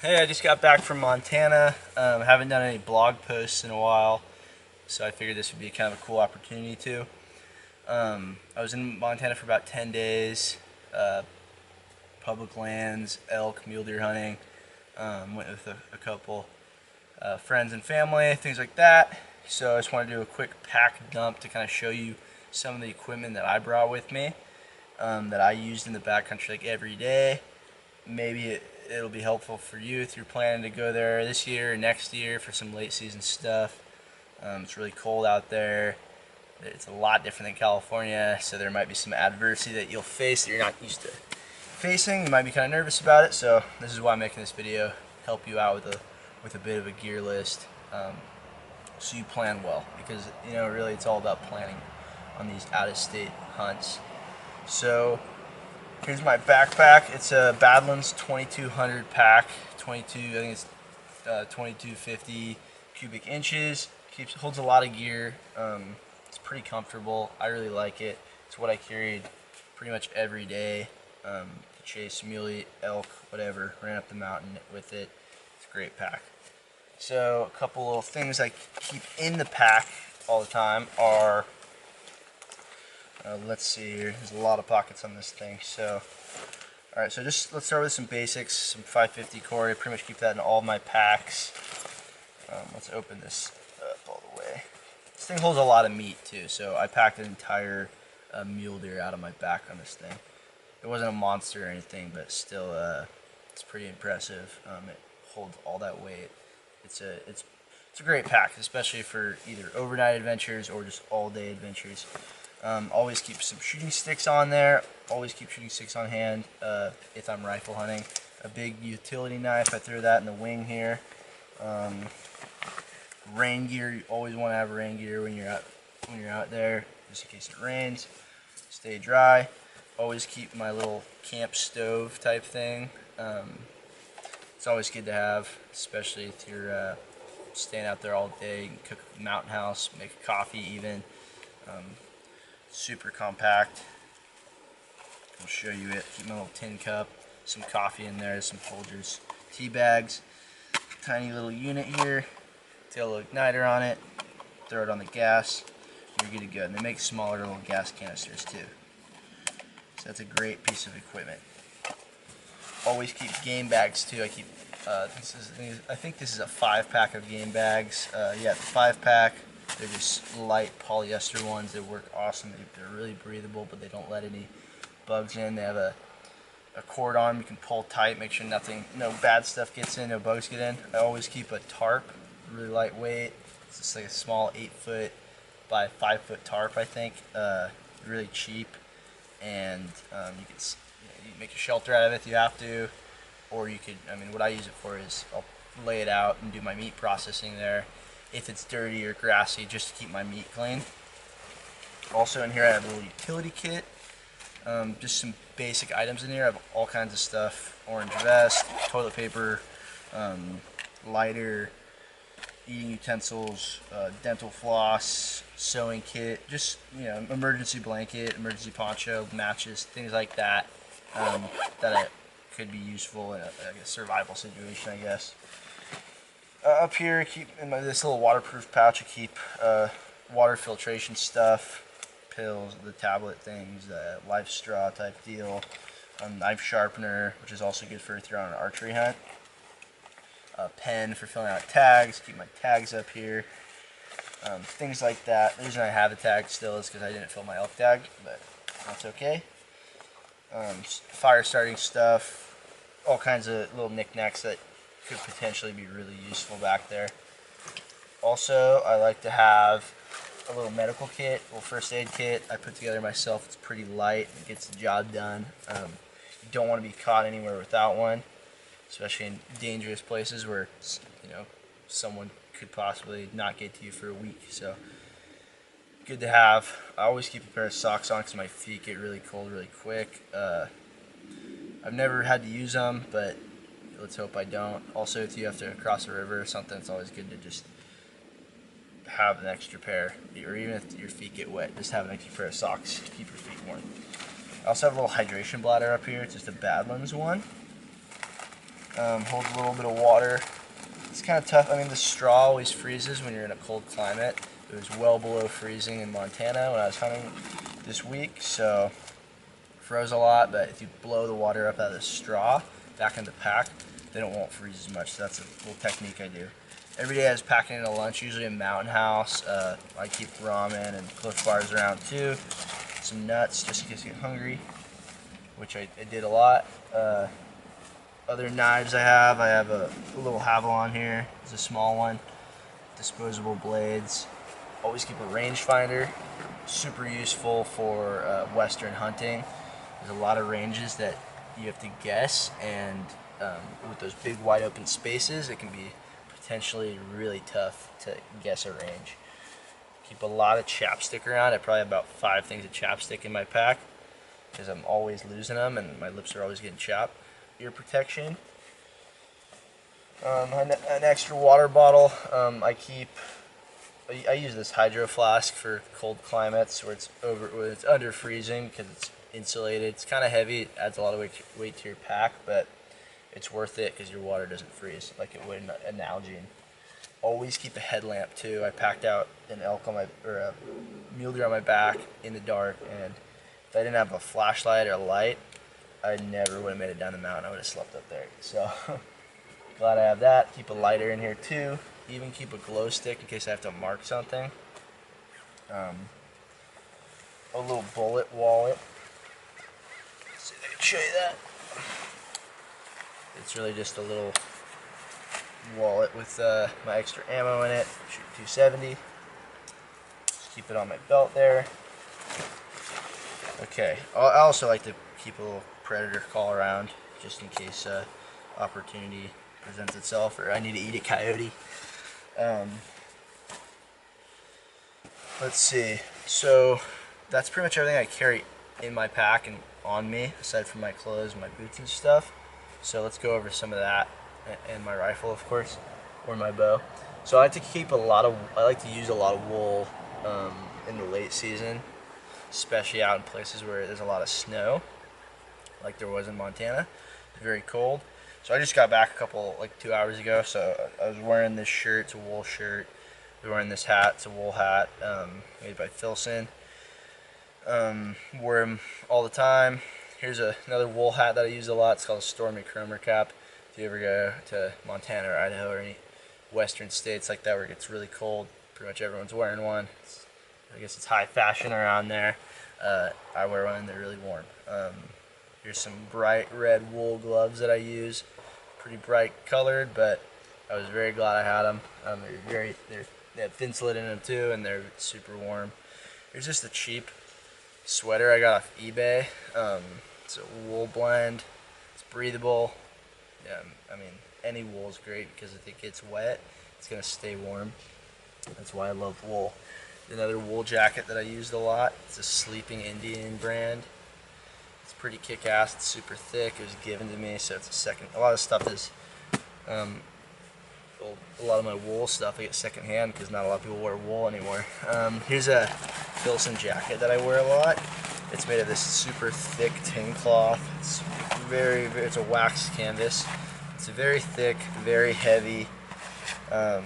Hey, I just got back from Montana. Haven't done any blog posts in a while, so I figured this would be kind of a cool opportunity too. I was in Montana for about 10 days, uh, public lands, elk, mule deer hunting. Went with a couple friends and family, things like that. So I just want to do a quick pack dump to kind of show you some of the equipment that I brought with me, that I used in the backcountry like every day. Maybe it'll be helpful for you if you're planning to go there this year or next year for some late season stuff. It's really cold out there. It's a lot different than California, so there might be some adversity that you'll face that you're not used to facing. You might be kind of nervous about it, so this is why I'm making this video, help you out with a bit of a gear list, so you plan well, because really it's all about planning on these out-of-state hunts. So here's my backpack. It's a Badlands 2200 pack. 22, I think it's 2250 cubic inches. Holds a lot of gear. It's pretty comfortable. I really like it. It's what I carried pretty much every day to chase muley, elk, whatever. Ran up the mountain with it. It's a great pack. So a couple little things I keep in the pack all the time are, let's see here, there's a lot of pockets on this thing. So, alright, so just let's start with some basics, some 550 cord. I pretty much keep that in all my packs. Let's open this up all the way. This thing holds a lot of meat too, so I packed an entire mule deer out of my back on this thing. It wasn't a monster or anything, but still, it's pretty impressive. It holds all that weight. It's a great pack, especially for either overnight adventures or just all-day adventures. Always keep some shooting sticks on there. Always keep shooting sticks on hand if I'm rifle hunting. A big utility knife, I throw that in the wing here. Rain gear, you always want to have rain gear when you're out there, just in case it rains. Stay dry. Always keep my little camp stove type thing. It's always good to have, especially if you're staying out there all day. You can cook a mountain house, make a coffee even. Super compact. I'll show you it. Keep my little tin cup, some coffee in there, some Folgers tea bags. Tiny little unit here. Tail igniter on it. Throw it on the gas. You're good to go. And they make smaller little gas canisters too. So that's a great piece of equipment. Always keep game bags too. I keep I think this is a 5-pack of game bags. Yeah, the 5-pack. They're just light polyester ones. They work awesome. They're really breathable, but they don't let any bugs in. They have a cord on them you can pull tight, make sure no bad stuff gets in, no bugs get in. I always keep a tarp, really lightweight. It's just like a small 8-foot by 5-foot tarp, I think. Really cheap, and you can you make a shelter out of it if you have to, or you could. I mean, what I use it for is I'll lay it out and do my meat processing there. If it's dirty or grassy, just to keep my meat clean. Also in here I have a little utility kit. Just some basic items in here. I have all kinds of stuff. Orange vest, toilet paper, lighter, eating utensils, dental floss, sewing kit, just emergency blanket, emergency poncho, matches, things like that, that could be useful in a survival situation, I guess. Up here, I keep in this little waterproof pouch. I keep water filtration stuff, pills, the tablet things, life straw type deal, knife sharpener, which is also good for if you're on an archery hunt. A pen for filling out tags. Keep my tags up here. Things like that. The reason I have a tag still is because I didn't fill my elk tag, but that's okay. Fire starting stuff. All kinds of little knickknacks that could potentially be really useful back there. Also, I like to have a little medical kit, a little first aid kit I put together myself. It's pretty light, it gets the job done. You don't want to be caught anywhere without one, especially in dangerous places where someone could possibly not get to you for a week. So good to have. I always keep a pair of socks on because my feet get really cold really quick. I've never had to use them, but let's hope I don't. Also, if you have to cross a river or something, it's always good to just have an extra pair, or even if your feet get wet, just have an extra pair of socks to keep your feet warm. I also have a little hydration bladder up here. It's just a Badlands one. Holds a little bit of water. It's kind of tough. I mean, the straw always freezes when you're in a cold climate. It was well below freezing in Montana when I was hunting this week, so froze a lot. But if you blow the water up out of the straw back in the pack, then it won't freeze as much. So that's a little technique I do. Every day I was packing in a lunch, usually a Mountain House. I keep ramen and Cliff Bars around too. Some nuts just in case you get hungry, which I did a lot. Other knives I have a little Havalon here. It's a small one. Disposable blades. Always keep a rangefinder. Super useful for western hunting. There's a lot of ranges that you have to guess, and with those big wide open spaces, it can be potentially really tough to guess a range. Keep a lot of chapstick around. I probably have about 5 things of chapstick in my pack because I'm always losing them and my lips are always getting chapped. Ear protection. An extra water bottle. I use this hydro flask for cold climates where it's under freezing because it's insulated. It's kind of heavy. It adds a lot of weight to your pack, but it's worth it because your water doesn't freeze like it would in an Nalgene. Always keep a headlamp too. I packed out an elk on a mule deer on my back in the dark, and if I didn't have a flashlight or a light, I never would have made it down the mountain. I would have slept up there. So glad I have that. Keep a lighter in here too. Even keep a glow stick in case I have to mark something. A little bullet wallet. Let's see if I can show you that. It's really just a little wallet with my extra ammo in it. Shoot 270. Just keep it on my belt there. Okay. I also like to keep a little predator call around just in case opportunity presents itself or I need to eat a coyote. Let's see. So that's pretty much everything I carry in my pack and on me, aside from my clothes, my boots and stuff. So let's go over some of that, and my rifle, of course, or my bow. So I like to use a lot of wool in the late season, especially out in places where there's a lot of snow, like there was in Montana. It's very cold. So I just got back 2 hours ago. So I was wearing this shirt. It's a wool shirt. I was wearing this hat. It's a wool hat made by Filson. Wear them all the time. Here's another wool hat that I use a lot. It's called a Stormy Cromer cap. If you ever go to Montana or Idaho or any western states like that where it gets really cold, pretty much everyone's wearing one. I guess it's high fashion around there. I wear one and they're really warm. Here's some bright red wool gloves that I use. Pretty bright colored, but I was very glad I had them. They have thin slit in them too, and they're super warm. Here's just a cheap sweater I got off eBay. It's a wool blend. It's breathable. I mean, any wool is great because if it gets wet, it's gonna stay warm. That's why I love wool. Another wool jacket that I used a lot. It's a Sleeping Indian brand. It's pretty kick-ass. It's super thick. It was given to me, so it's a lot of stuff is a lot of my wool stuff I get secondhand because not a lot of people wear wool anymore. Here's a Filson jacket that I wear a lot. It's made of this super thick tin cloth. It's it's a wax canvas. It's very thick, very heavy, but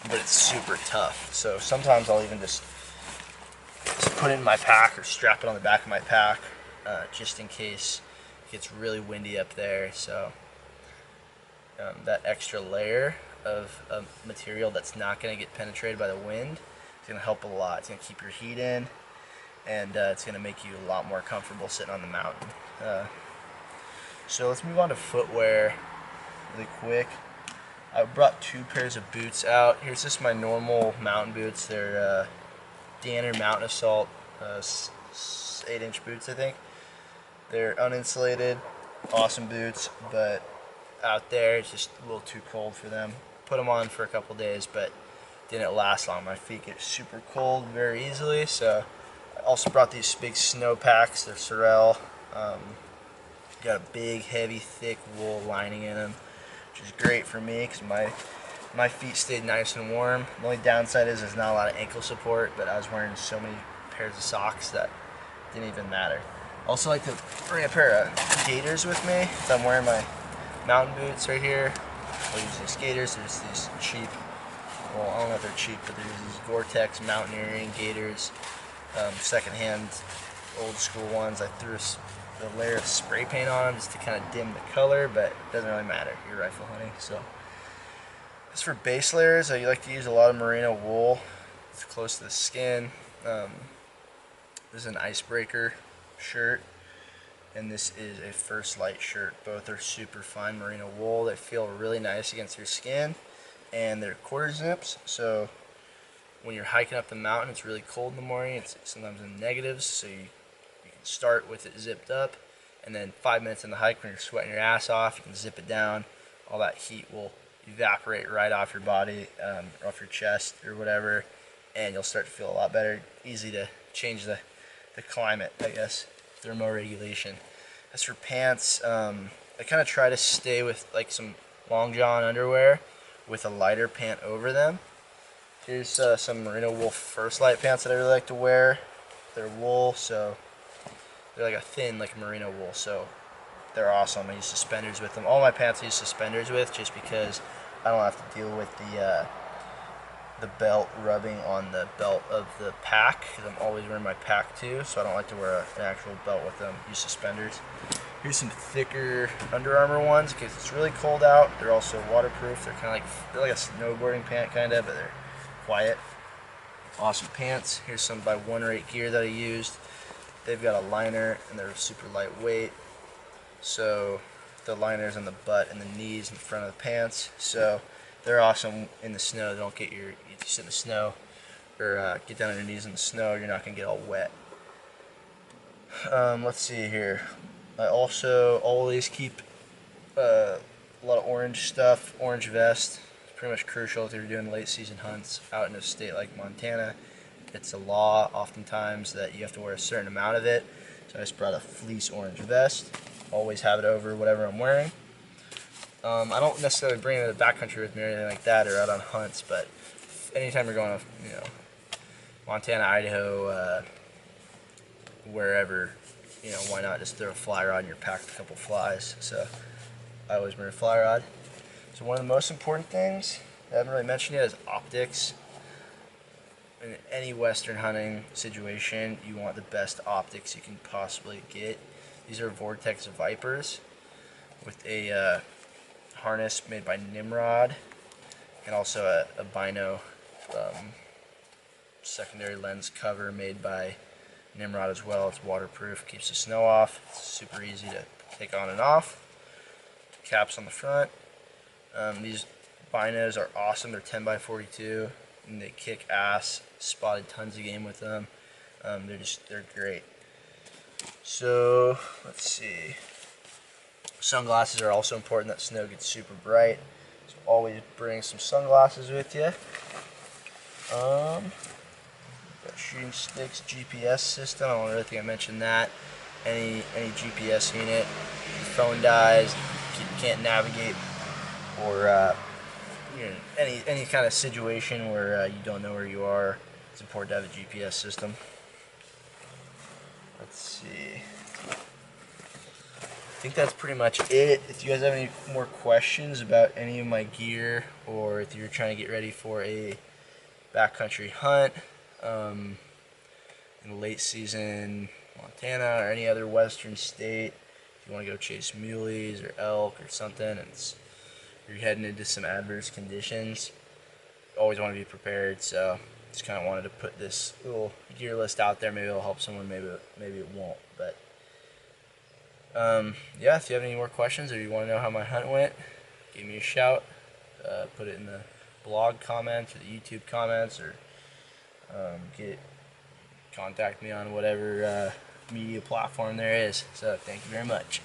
it's super tough. So sometimes I'll even just put it in my pack or strap it on the back of my pack just in case it gets really windy up there. So that extra layer of material that's not going to get penetrated by the wind is going to help a lot. It's going to keep your heat in, and it's going to make you a lot more comfortable sitting on the mountain. So let's move on to footwear really quick. I brought 2 pairs of boots out. Here's just my normal mountain boots. They're Danner Mountain Assault 8-inch boots, I think. They're uninsulated, awesome boots, but out there it's just a little too cold for them. Put them on for a couple days, but didn't last long. My feet get super cold very easily, so I also brought these big snow packs. They're Sorel. Got a big, heavy, thick wool lining in them, which is great for me because my feet stayed nice and warm. The only downside is there's not a lot of ankle support, but I was wearing so many pairs of socks that didn't even matter. Also like to bring a pair of gaiters with me. So I'm wearing my mountain boots right here. I'll use these Gators. There's these cheap, well, I don't know if they're cheap, but there's these Gore-Tex mountaineering Gators, secondhand, old school ones. I threw a layer of spray paint on them just to kind of dim the color, but it doesn't really matter. You're rifle hunting, so. As for base layers, I like to use a lot of merino wool. It's close to the skin. This is an icebreaker shirt, and this is a First Light shirt. Both are super fine merino wool. They feel really nice against your skin, and they're quarter zips, so when you're hiking up the mountain, it's really cold in the morning. It's sometimes in negatives, so you can start with it zipped up, and then 5 minutes in the hike when you're sweating your ass off, you can zip it down. All that heat will evaporate right off your body, off your chest or whatever, and you'll start to feel a lot better. Easy to change the climate, I guess, thermoregulation. As for pants, I kind of try to stay with like some long john underwear with a lighter pant over them. Here's some merino wool First Light pants that I really like to wear. They're wool, so they're like a thin, like merino wool, so they're awesome. I use suspenders with them. All my pants I use suspenders with just because I don't have to deal with the belt rubbing on the belt of the pack, because I'm always wearing my pack too, so I don't like to wear an actual belt with them. Use suspenders. Here's some thicker Under Armour ones in case it's really cold out. They're also waterproof. They're like a snowboarding pant kind of, but they're quiet. Awesome pants. Here's some by One Rate Gear that I used. They've got a liner and they're super lightweight. So the liner's on the butt and the knees in front of the pants. So they're awesome in the snow. They don't get if you sit in the snow or get down on your knees in the snow, you're not gonna get all wet. Let's see here. I also always keep a lot of orange stuff. Orange vest. It's pretty much crucial if you're doing late season hunts out in a state like Montana. It's a law oftentimes that you have to wear a certain amount of it. So I just brought a fleece orange vest. Always have it over whatever I'm wearing. I don't necessarily bring it to the backcountry with me or anything like that, or out on hunts, but anytime you're going to, Montana, Idaho, wherever, why not just throw a fly rod in your pack with a couple flies. So I always bring a fly rod. So one of the most important things I haven't really mentioned yet is optics. In any western hunting situation, you want the best optics you can possibly get. These are Vortex Vipers with a harness made by Nimrod, and also a bino secondary lens cover made by Nimrod as well. It's waterproof, keeps the snow off. It's super easy to take on and off. Caps on the front. These binos are awesome. They're 10x42 and they kick ass. Spotted tons of game with them. They're great. So let's see. Sunglasses are also important. That snow gets super bright, so always bring some sunglasses with you. Got shooting sticks, GPS system. I don't really think I mentioned that. Any GPS unit, your phone dies, you can't navigate, or any kind of situation where you don't know where you are, it's important to have a GPS system. Let's see. I think that's pretty much it. If you guys have any more questions about any of my gear, or if you're trying to get ready for a backcountry hunt in late season Montana or any other western state, if you want to go chase muleys or elk or something, and you're heading into some adverse conditions, you always want to be prepared. So just kind of wanted to put this little gear list out there. Maybe it'll help someone, maybe it won't. But yeah, if you have any more questions or you want to know how my hunt went, give me a shout. Put it in the blog comments or the YouTube comments, or contact me on whatever media platform there is. So thank you very much.